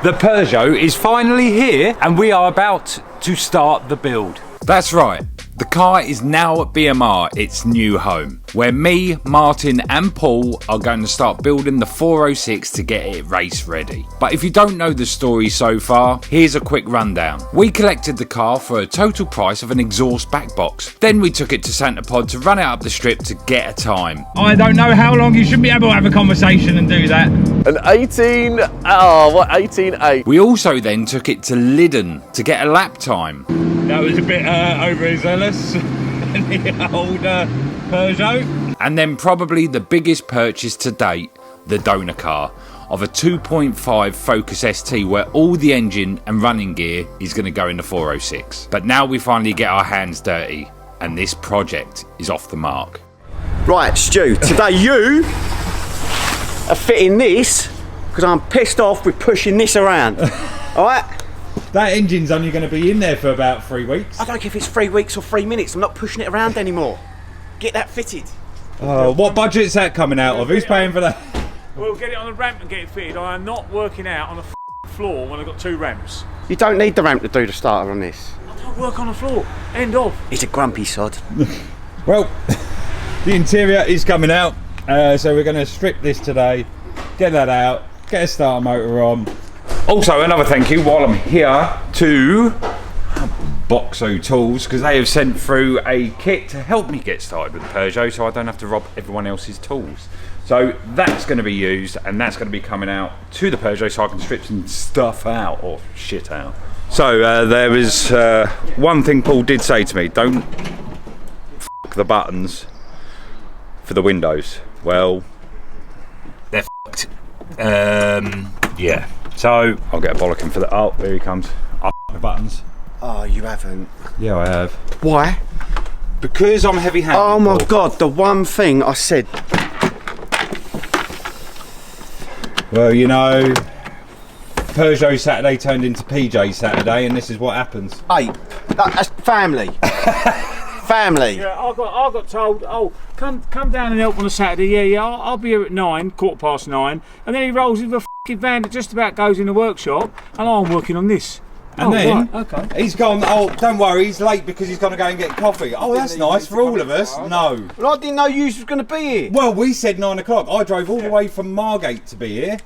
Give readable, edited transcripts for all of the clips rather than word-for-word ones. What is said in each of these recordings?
The Peugeot is finally here and we are about to start the build. That's right. The car is now at BMR, its new home, where me, Martin and Paul are going to start building the 406 to get it race ready. But if you don't know the story so far, here's a quick rundown. We collected the car for a total price of an exhaust back box. Then we took it to Santa Pod to run it up the strip to get a time. I don't know how long you should be able to have a conversation and do that. An 18.8. We also then took it to Biddenden to get a lap time. That was a bit overzealous in the old Peugeot. And then probably the biggest purchase to date, the donor car of a 2.5 Focus ST where all the engine and running gear is going to go in the 406. But now we finally get our hands dirty and this project is off the mark. Right, Stu, today you are fitting this because I'm pissed off with pushing this around. Alright? That engine's only going to be in there for about 3 weeks. I don't care if it's 3 weeks or 3 minutes. I'm not pushing it around anymore. Get that fitted. Oh, what budget's that coming out of? Who's paying for that? We'll get it on the ramp and get it fitted. I am not working out on the floor when I've got 2 ramps. You don't need the ramp to do the starter on this. I don't work on the floor. End of. He's a grumpy sod. Well, the interior is coming out. So we're going to strip this today, get that out, get a starter motor on. Also, another thank you while I'm here to Boxo Tools because they have sent through a kit to help me get started with the Peugeot so I don't have to rob everyone else's tools. So that's going to be used and that's going to be coming out to the Peugeot so I can strip some stuff out or shit out. So there was one thing Paul did say to me, don't f the buttons for the windows. Well, they're f***ed. Yeah. So I'll get a bollocking for that. Oh, there he comes. I'll the buttons. Oh, you haven't? Yeah, I have. Why? Because I'm heavy-handed. Oh my God, the one thing I said. Well, you know, Peugeot Saturday turned into PJ Saturday, and this is what happens. Hey, that's family. Family. Yeah, I got told, oh, come down and help on a Saturday. Yeah, I'll be here at 9, 9:15, and then he rolls with a f***ing van that just about goes in the workshop, and I'm working on this. And then right, okay. he's gone, oh, don't worry, he's late because he's going to go and get coffee. Oh, that's nice for all of us. No. Well, I didn't know you was going to be here. Well, we said 9 o'clock. I drove all the way from Margate to be here.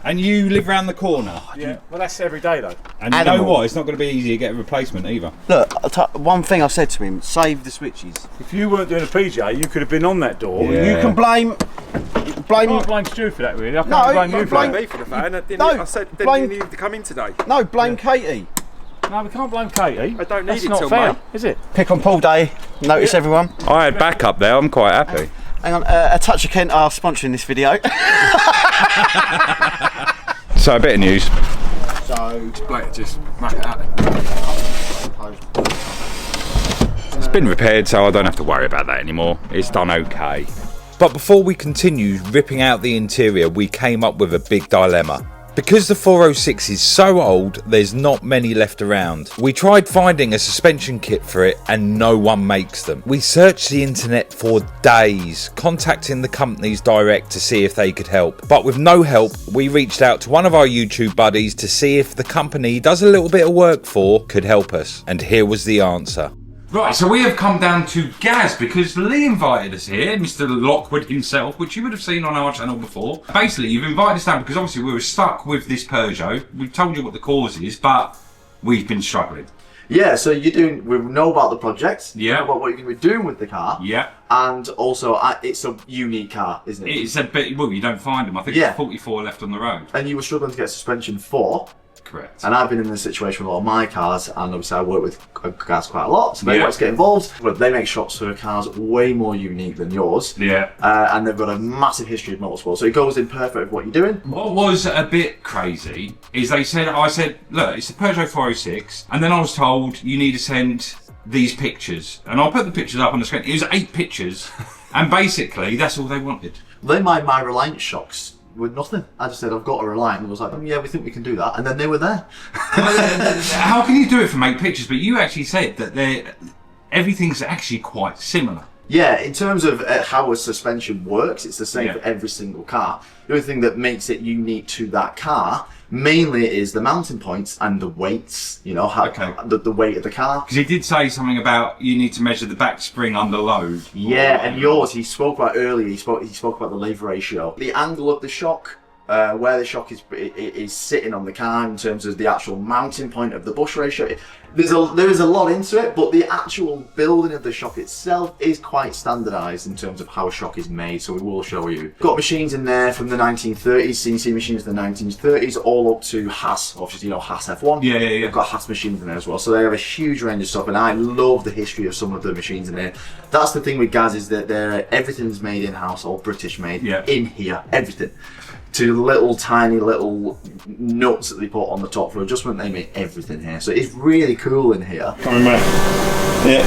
And you live round the corner. Yeah, well that's every day though. And you know what? It's not going to be easy to get a replacement either. Look, one thing I said to him, save the switches. If you weren't doing a PJ, you could have been on that door. Yeah. You can blame... I can't blame Stu for that really. I can't blame you for that. Me for the fan. I said didn't blame, you need to come in today? No, blame Katie. No, we can't blame Katie. I don't need That's it not till fair, May. is it? Pick on Paul Day. Notice everyone. I had backup there. I'm quite happy. Hang on, a Touch of Kent are sponsoring this video. So a bit of news. So Just wrap it out then. It's been repaired, so I don't have to worry about that anymore. It's done okay. But before we continue ripping out the interior, we came up with a big dilemma. Because the 406 is so old, there's not many left around. We tried finding a suspension kit for it and no one makes them. We searched the internet for days, contacting the companies direct to see if they could help. But with no help, we reached out to one of our YouTube buddies to see if the company he does a little bit of work for could help us. And here was the answer. Right, so we have come down to Gaz because Lee invited us here, Mr. Lockwood himself, which you would have seen on our channel before. Basically, you've invited us down because obviously we were stuck with this Peugeot. We've told you what the cause is, but we've been struggling. Yeah, so we know about the project, yeah, know about what you're going to be doing with the car, yeah, and also it's a unique car, isn't it? It's a bit, well, you don't find them. I think there's 44 left on the road. And you were struggling to get suspension for. Correct. And I've been in this situation with a lot of my cars, and obviously I work with cars quite a lot, so they like to get involved. But they make shops for cars way more unique than yours. Yeah. And they've got a massive history of motorsport, so it goes in perfect with what you're doing. What was a bit crazy is I said, look, it's a Peugeot 406, and then I was told you need to send these pictures, and I'll put the pictures up on the screen. It was 8 pictures, and basically that's all they wanted. They made my Reliant shocks with nothing. I just said, I've got a Reliant, and I was like, yeah, we think we can do that, and then they were there. How can you do it from 8 pictures? But you actually said that everything's actually quite similar. Yeah, in terms of how a suspension works, it's the same Yeah. for every single car. The only thing that makes it unique to that car mainly is the mounting points and the weights, you know, how, the weight of the car. Because he did say something about you need to measure the back spring under load. Yeah, and yours, he spoke about earlier, he spoke about the lever ratio. The angle of the shock, where the shock is sitting on the car in terms of the actual mounting point of the bush ratio. There is a lot into it, but the actual building of the shock itself is quite standardised in terms of how a shock is made, so we will show you. Got machines in there from the 1930s, CNC machines from the 1930s, all up to Haas, obviously, you know, Haas F1. Yeah. They've got Haas machines in there as well, so they have a huge range of stuff, and I love the history of some of the machines in there. That's the thing with Gaz, is that everything's made in-house, or British made, in here, everything. To little tiny little nuts that they put on the top for adjustment, they make everything here. So it's really cool in here. Yeah.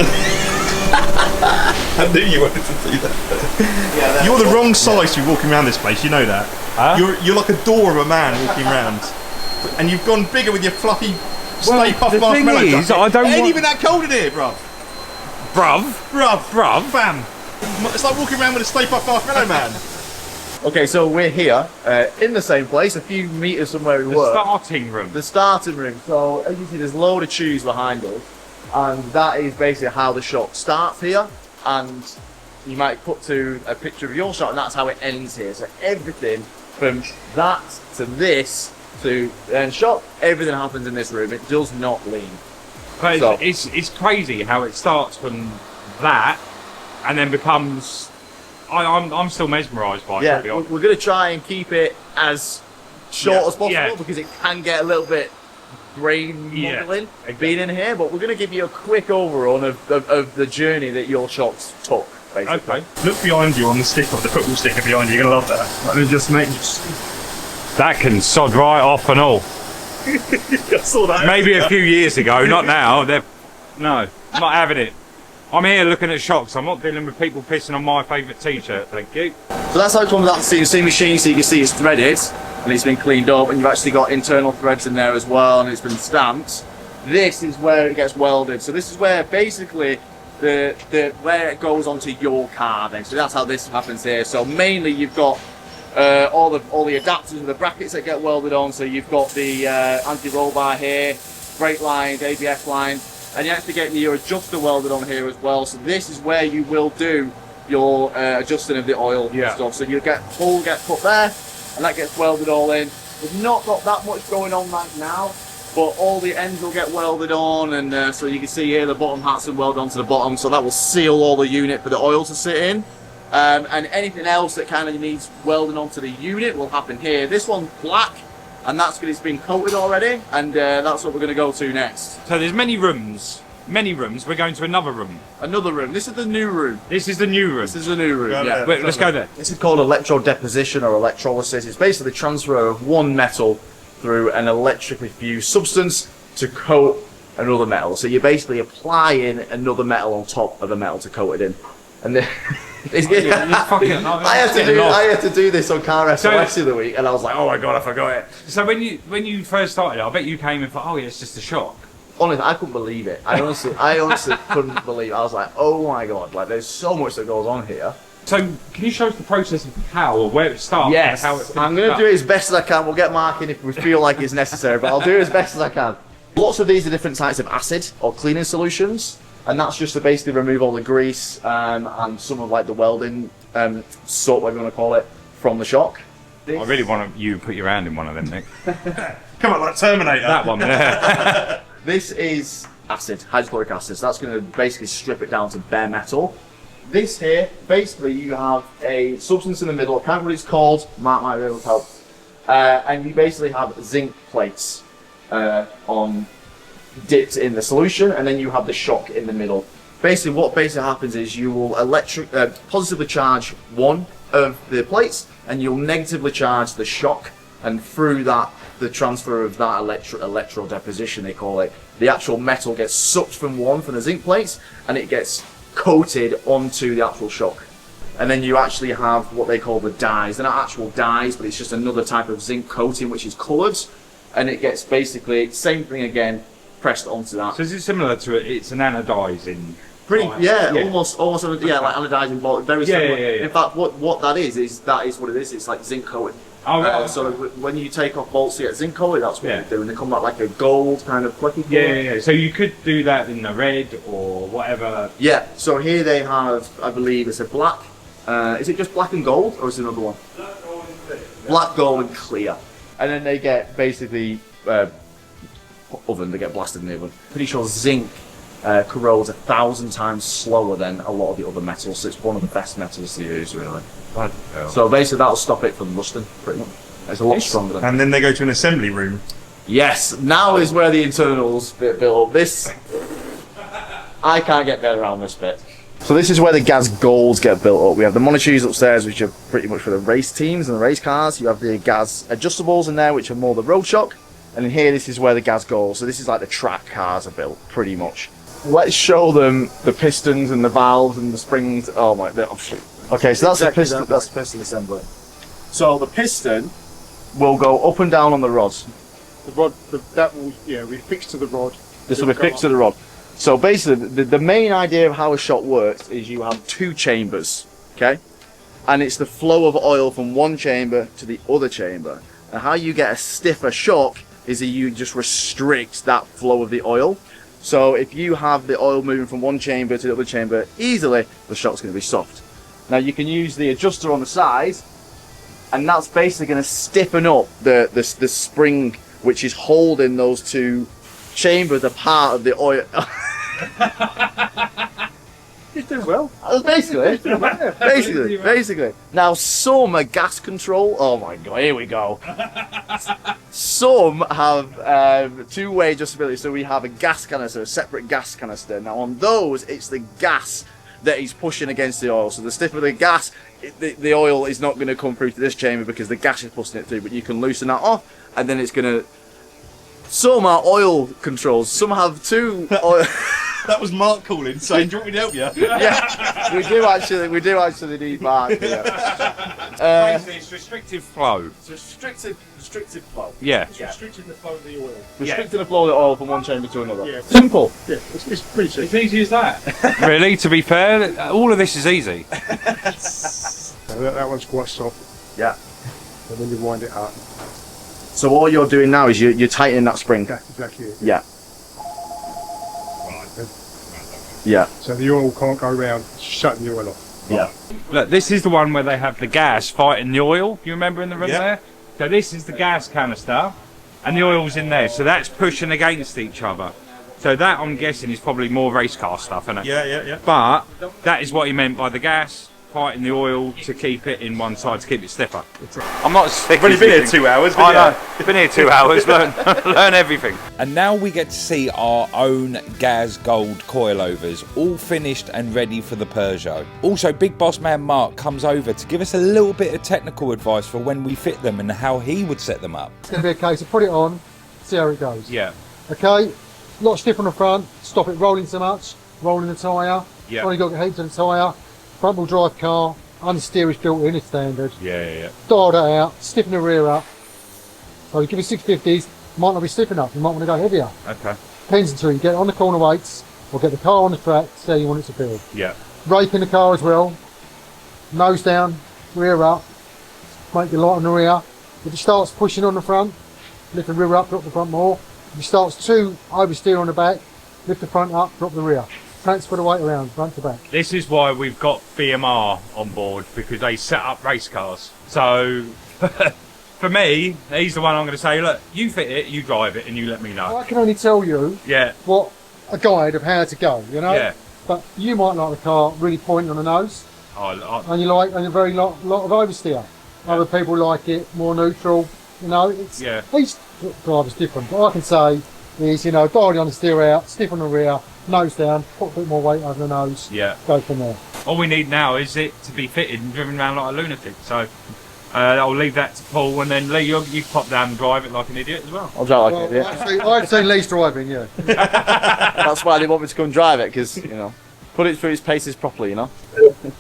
I knew you wanted to do that. You're the wrong size to be walking around this place, you know that. Huh? You're like a door of a man walking around. And you've gone bigger with your fluffy Stay Puft the thing marshmallow is, jacket. I don't It ain't want- even that cold in here, bruv. Bruv. Fam. It's like walking around with a Stay Puft Marshmallow Man. Okay, so we're here in the same place, a few meters from where we were. Starting room. The starting room. So as you see, there's a load of tubes behind us, and that is basically how the shop starts here. And you might put to a picture of your shop, and that's how it ends here. So everything from that to this to the end shop, everything happens in this room. It does not lean. But So- it's crazy how it starts from that and then becomes. I'm still mesmerised by it. Yeah, to be honest. we're going to try and keep it as short as possible, Yeah. because it can get a little bit brain Yeah, muddling exactly. being in here. But we're going to give you a quick overrun of the journey that your shops took, basically. Okay. Look behind you on the sticker, the football sticker behind you. You're going to love that. Let me just make That can sod right off and all. I saw that. Maybe a few years ago, not now. No, I'm not having it. I'm here looking at shocks. I'm not dealing with people pissing on my favourite t-shirt, thank you. So that's how it comes out the CNC machine. So you can see it's threaded and it's been cleaned up, and you've actually got internal threads in there as well, and it's been stamped. This is where it gets welded. So this is where basically where it goes onto your car then. So that's how this happens here. So mainly you've got all the adapters and the brackets that get welded on. So you've got the anti-roll bar here, brake lines, ABS lines, and you actually get your adjuster welded on here as well. So this is where you will do your adjusting of the oil and stuff. So you get pull get put there, and that gets welded all in. We've not got that much going on right now, but all the ends will get welded on, and so you can see here the bottom hats are welded onto the bottom, so that will seal all the unit for the oil to sit in. And anything else that kind of needs welding onto the unit will happen here. This one's black, and that's because it's been coated already, and that's what we're going to go to next. So there's many rooms. We're going to another room. Another room. This is the new room. This is the new room. This is the new room. Go Yeah. there. Wait, let's go there. This is called electrodeposition or electrolysis. It's basically the transfer of one metal through an electrically fused substance to coat another metal. So you're basically applying another metal on top of a metal to coat it in. And then I had to do this on car SOS the other week, and I was like, oh my god, I forgot it. So when you first started, I bet you came and thought, oh yeah, it's just a shock. Honestly, I couldn't believe it. I honestly couldn't believe it. I was like, oh my god, like there's so much that goes on here. So can you show us the process of how or where it starts? Yes, and how it I'm going to do it as best as I can. We'll get marking if we feel like it's necessary, but I'll do it as best as I can. Lots of these are different types of acid or cleaning solutions, and that's just to basically remove all the grease and some of like the welding soap, whatever you want to call it, from the shock. I really want you to put your hand in one of them, Nick. Come on, like Terminator. That one, yeah. This is acid, hydrochloric acid. So that's going to basically strip it down to bare metal. This here, basically, you have a substance in the middle. I can't remember what it's called. Mark might be able to help. And you basically have zinc plates dipped in the solution, and then you have the shock in the middle. Basically, what happens is you will positively charge one of the plates, and you'll negatively charge the shock, and through that, the transfer of that electrodeposition, they call it, the actual metal gets sucked from the zinc plates, and it gets coated onto the actual shock. And then you actually have what they call the dyes. They're not actual dyes, but it's just another type of zinc coating which is coloured, and it gets basically same thing again pressed onto that. So is it similar to it? It's an anodizing Pretty, Right. yeah, almost, yeah, like anodizing bolt, very similar. Yeah. In fact, what that is what it is. It's like zinc coated. Oh, right. So when you take off bolts to get zinc coated, that's what they do, and they come out like a gold kind of flecky colour. Yeah. So you could do that in the red or whatever. Yeah. So here they have, I believe, it's a black. Is it just black and gold, or is it another one? Black, gold, and clear. And then they get basically oven. They get blasted in the oven. Pretty sure zinc corrodes 1,000 times slower than a lot of the other metals. So it's one of the best metals to use, really. So basically, that'll stop it from rusting, pretty much. It's a lot stronger than. And then they go to an assembly room. Yes, now is where the internals bit built up. This, I can't get better around this bit. So this is where the gas golds get built up. We have the monitures upstairs, which are pretty much for the race teams and the race cars. You have the gas adjustables in there, which are more the road shock. And in here, this is where the gas golds. So this is like the track cars are built, pretty much. Let's show them the pistons and the valves and the springs. Oh my, okay, so that's the piston. That's the piston assembly. So the piston will go up and down on the rods. The rod, that will, be fixed to the rod. This will be fixed to the rod. So basically, the main idea of how a shock works is you have two chambers, okay? And it's the flow of oil from one chamber to the other chamber. And how you get a stiffer shock is that you just restrict that flow of the oil. So if you have the oil moving from one chamber to the other chamber easily, the shock's going to be soft. Now you can use the adjuster on the side, and that's basically going to stiffen up the spring which is holding those two chambers apart of the oil. You're doing well. Basically. Now some are gas control. Oh my god, here we go. Some have two-way adjustability. So we have a gas canister, a separate gas canister. Now on those, it's the gas that is pushing against the oil. So the stiffer the gas, the oil is not going to come through to this chamber because the gas is pushing it through. But you can loosen that off, and then it's going to. Some are oil controls. Some have two oil. That was Mark calling, saying, "Do you want me to help you?" Yeah, we do actually need Mark. Yeah. It's restrictive flow. It's restricted flow. Yeah. It's restricting the flow of the oil. Restricting the flow of the oil from one chamber to another. Yeah. Simple. Yeah, it's pretty simple. As easy as that. Really, to be fair, all of this is easy. So that one's quite soft, Yeah. and then you wind it up. So all you're doing now is you're tightening that spring. That's exactly it. Yeah. Yeah. So the oil can't go around shutting the oil off. Yeah. Look, this is the one where they have the gas fighting the oil. You remember in the room Yeah. there? So this is the gas canister, and the oil's in there. So that's pushing against each other. So that, I'm guessing, is probably more race car stuff, isn't it? Yeah. But that is what he meant by the gas fighting the oil to keep it in one side, to keep it stiffer. I'm not sick. I've only been here 2 hours. But I yeah. know. Been here 2 hours. Learn everything. And now we get to see our own Gaz Gold coilovers, all finished and ready for the Peugeot. Also, Big Boss Man Mark comes over to give us a little bit of technical advice for when we fit them and how he would set them up. It's going to be a case of put it on, see how it goes. Yeah. Okay, a lot stiff on the front, stop it rolling so much, rolling the tyre. Yeah. Only got to get heat to the tyre. Front wheel drive car, understeer is built in, it's standard. Yeah. Dial that out, stiffen the rear up. So you give it 650s, might not be stiff enough, you might want to go heavier. Okay. Depends until you get on the corner weights, or get the car on the track, see how you want it to feel. Yeah. Rake in the car as well, nose down, rear up, make it light on the rear. If it starts pushing on the front, lift the rear up, drop the front more. If it starts too oversteer on the back, lift the front up, drop the rear. Transfer the weight around, front to back. This is why we've got BMR on board, because they set up race cars. So, for me, he's the one I'm going to say, look, you fit it, you drive it, and you let me know. I can only tell you Yeah. what a guide of how to go, you know? Yeah. But you might like the car really pointing on the nose, and you like a very lot of oversteer. Other people like it more neutral, you know? It's, Yeah. Each driver's different. But I can say is, you know, dial the understeer out, stiff on the rear, nose down, put a bit more weight over the nose, Yeah. go from there. All we need now is it to be fitted and driven around like a lunatic. So, I'll leave that to Paul, and then Lee, you pop down and drive it like an idiot as well. I'll drive like Well, it, yeah. I've seen Lee's driving, yeah. That's why they want me to come drive it, because, you know, put it through its paces properly, you know.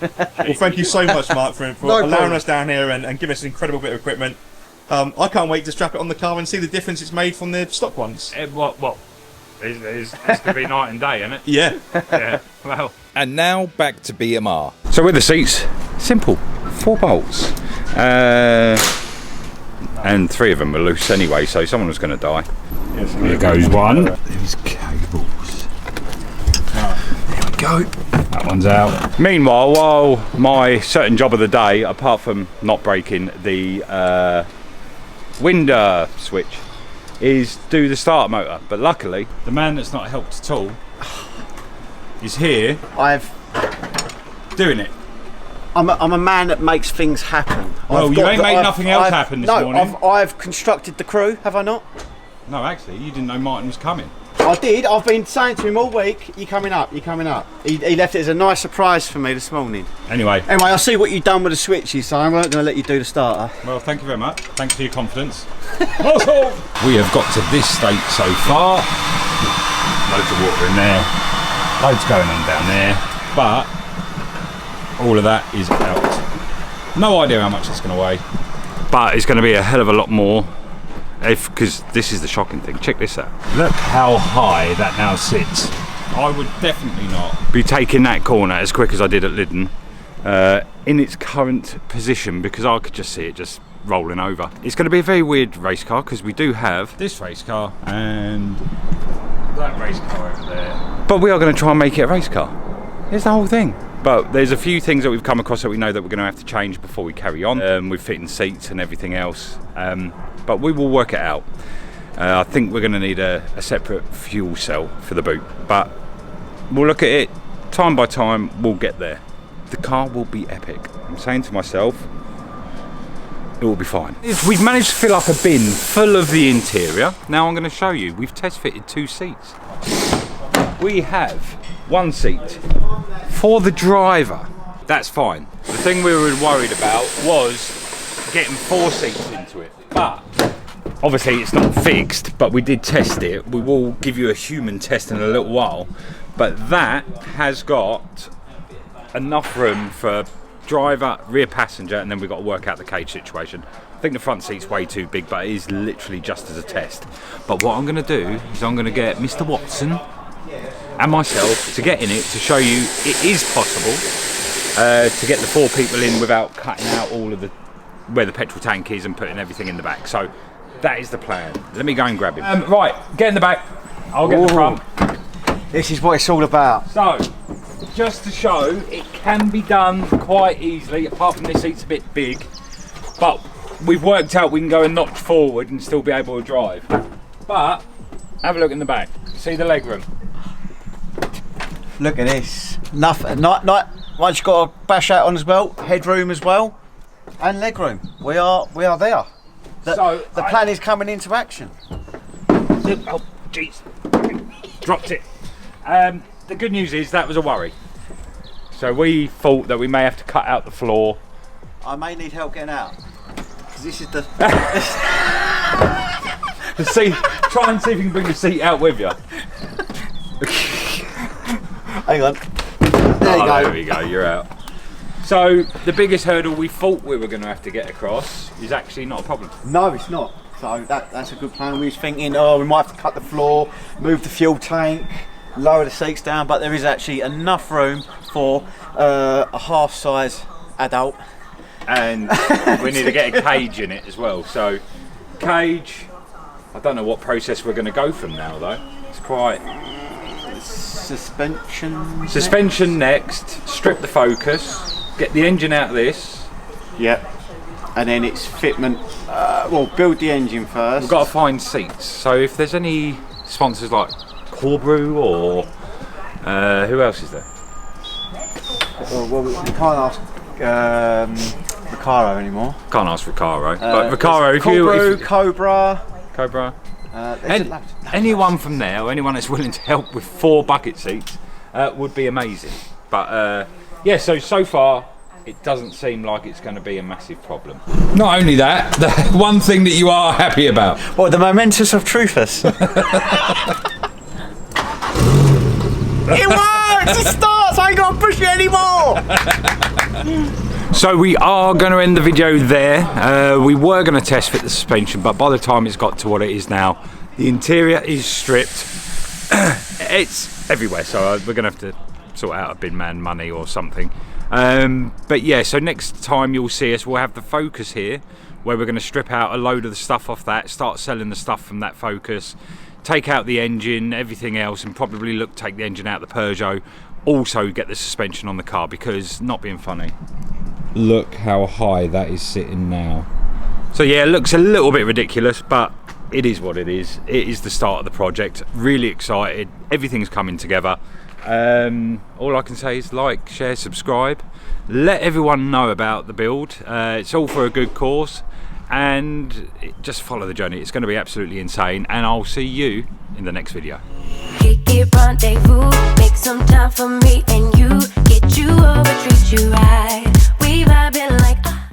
Well, thank you so much, Mark, for No allowing problem. us down here and giving us an incredible bit of equipment. I can't wait to strap it on the car and see the difference it's made from the stock ones. What? It's going to be night and day, isn't it? Yeah. Yeah. Well. And now back to BMR. So with the seats, simple, 4 bolts. And 3 of them are loose anyway, so someone was going to die. Yes, here goes one. There's cables. There we go. That one's out. Meanwhile, while my certain job of the day, apart from not breaking the wind switch, is do the starter motor. But luckily, The man that's not helped at all is here doing it. I'm a man that makes things happen. Well, you ain't made nothing else happen this morning. I've constructed the crew, have I not? No, actually, you didn't know Martin was coming. I did. I've been saying to him all week, you're coming up, you're coming up. He left it as a nice surprise for me this morning. Anyway, Anyway, I see what you've done with the switches, so I'm not going to let you do the starter. well, thank you very much. Thanks for your confidence. We have got to this state so far. Loads of water in there. Loads going on down there. But all of that is out. No idea how much it's going to weigh. but it's going to be a hell of a lot more. Because this is the shocking thing. Check this out. Look how high that now sits. I would definitely not Be taking that corner as quick as I did at Biddenden in its current position, because I could just see it just rolling over. It's going to be a very weird race car, because we do have this race car and that race car over there. but we are going to try and make it a race car. Here's the whole thing. But there's a few things that we've come across that we know that we're going to have to change before we carry on with fitting seats and everything else. But we will work it out. I think we're going to need a separate fuel cell for the boot, but we'll look at it time by time. We'll get there. The car will be epic. I'm saying to myself, it will be fine. We've managed to fill up a bin full of the interior. Now I'm going to show you. We've test fitted 2 seats. We have 1 seat for the driver. That's fine. The thing we were worried about was getting 4 seats into it, but obviously it's not fixed, but we did test it. We will give you a human test in a little while, but that has got enough room for driver, rear passenger, and then we've got to work out the cage situation. I think the front seat's way too big, but it is literally just as a test. But what I'm going to do is I'm going to get Mr. Watson and myself to get in it to show you it is possible to get the 4 people in without cutting out all of the where the petrol tank is and putting everything in the back. So that is the plan. Let me go and grab him. Right, get in the back. I'll get in the front. This is what it's all about. So, just to show, it can be done quite easily, apart from this seat's a bit big, but we've worked out we can go a notch forward and still be able to drive. But, have a look in the back. See the legroom? Look at this. Nothing. Not once you've got a bash out on as well, headroom as well, and legroom. We are there. The plan is coming into action. Oh, jeez. Dropped it. The good news is that was a worry. So we thought that we may have to cut out the floor. I may need help getting out. Because this is the... The seat. Try and see if you can bring the seat out with you. Hang on. There you go. There we go, you're out. So the biggest hurdle we thought we were going to have to get across is actually not a problem. No, it's not. So that's a good plan. We was thinking, oh, we might have to cut the floor, move the fuel tank, lower the seats down, but there is actually enough room for a half-size adult. And we need to get a cage in it as well. So cage, I don't know what process we're going to go from now though. It's quite... Suspension next, strip the Focus, get the engine out of this. Yep. And then it's fitment, well, build the engine first. We've got to find seats. So if there's any sponsors like Corbrew or who else is there? Well, we can't ask Recaro anymore. Can't ask Recaro. But Recaro, if you... Cobra. Anyone from there, or anyone that's willing to help with 4 bucket seats would be amazing. But yeah, so far it doesn't seem like it's going to be a massive problem. Not only that, the one thing that you are happy about. What, the momentous of Truthers? It works! It starts! I ain't got to push it anymore! So we are going to end the video there. We were going to test fit the suspension, but by the time it's got to what it is now, the interior is stripped. it's everywhere, so we're gonna have to sort out a bin man money or something. But yeah, so next time you'll see us, we'll have the Focus here, where we're going to strip out a load of the stuff off that, start selling the stuff from that Focus, take out the engine, everything else, and probably take the engine out of the Peugeot, also get the suspension on the car, because, not being funny, look how high that is sitting now. So yeah, it looks a little bit ridiculous, but it is what it is. It is the start of the project. Really excited, everything's coming together. All I can say is like, share, subscribe, let everyone know about the build. It's all for a good cause, and just follow the journey. It's going to be absolutely insane, and I'll see you in the next video. Kick it, rendezvous, make some time for me and you, get you over, treat you right. We vibing like